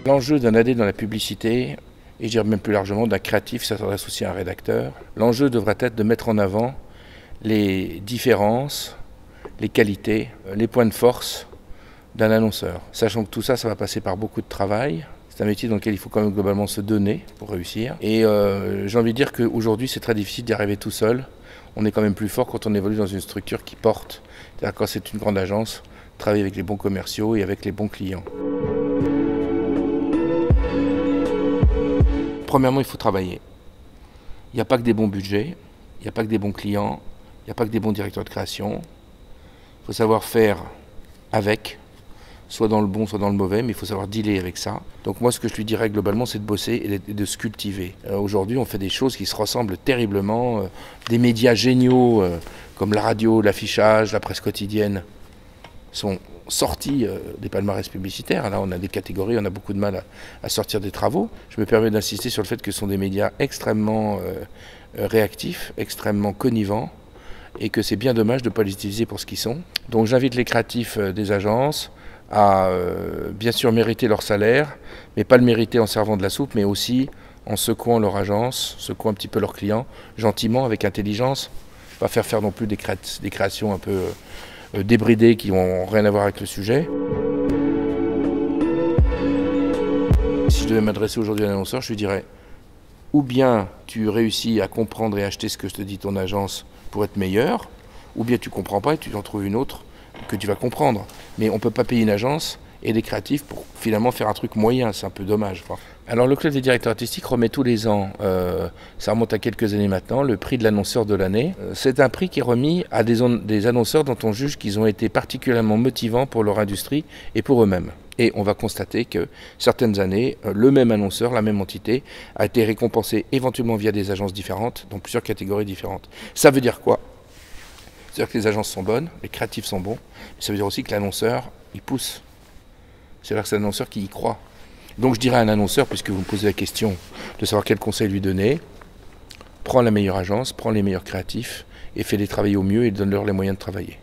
L'enjeu d'un AD dans la publicité, et je dirais même plus largement d'un créatif, ça s'adresse aussi à un rédacteur, l'enjeu devrait être de mettre en avant les différences, les qualités, les points de force d'un annonceur. Sachant que tout ça, ça va passer par beaucoup de travail. C'est un métier dans lequel il faut quand même globalement se donner pour réussir. Et j'ai envie de dire qu'aujourd'hui, c'est très difficile d'y arriver tout seul. On est quand même plus fort quand on évolue dans une structure qui porte. C'est-à-dire quand c'est une grande agence, travailler avec les bons commerciaux et avec les bons clients. Premièrement, il faut travailler. Il n'y a pas que des bons budgets, il n'y a pas que des bons clients, il n'y a pas que des bons directeurs de création. Il faut savoir faire avec, soit dans le bon, soit dans le mauvais, mais il faut savoir dealer avec ça. Donc moi, ce que je lui dirais globalement, c'est de bosser et de se cultiver. Aujourd'hui, on fait des choses qui se ressemblent terriblement. Des médias géniaux comme la radio, l'affichage, la presse quotidienne sont sortis des palmarès publicitaires. Là, on a des catégories, on a beaucoup de mal à sortir des travaux. Je me permets d'insister sur le fait que ce sont des médias extrêmement réactifs, extrêmement connivents, et que c'est bien dommage de ne pas les utiliser pour ce qu'ils sont. Donc j'invite les créatifs des agences à bien sûr mériter leur salaire, mais pas le mériter en servant de la soupe, mais aussi en secouant leur agence, secouant un petit peu leurs clients, gentiment, avec intelligence, pas faire non plus des créations un peu débridées qui n'ont rien à voir avec le sujet. Si je devais m'adresser aujourd'hui à un annonceur, je lui dirais ou bien tu réussis à comprendre et acheter ce que je te dit ton agence pour être meilleur, ou bien tu ne comprends pas et tu en trouves une autre que tu vas comprendre. Mais on ne peut pas payer une agence et des créatifs pour finalement faire un truc moyen, c'est un peu dommage. Alors le club des directeurs artistiques remet tous les ans, ça remonte à quelques années maintenant, le prix de l'annonceur de l'année. C'est un prix qui est remis à des annonceurs dont on juge qu'ils ont été particulièrement motivants pour leur industrie et pour eux-mêmes. Et on va constater que certaines années, le même annonceur, la même entité, a été récompensé éventuellement via des agences différentes, dans plusieurs catégories différentes. Ça veut dire quoi? C'est-à-dire que les agences sont bonnes, les créatifs sont bons, mais ça veut dire aussi que l'annonceur, il pousse. C'est-à-dire que c'est l'annonceur qui y croit. Donc je dirais à un annonceur, puisque vous me posez la question de savoir quel conseil lui donner, prends la meilleure agence, prends les meilleurs créatifs et fais-les travailler au mieux et donne-leur les moyens de travailler.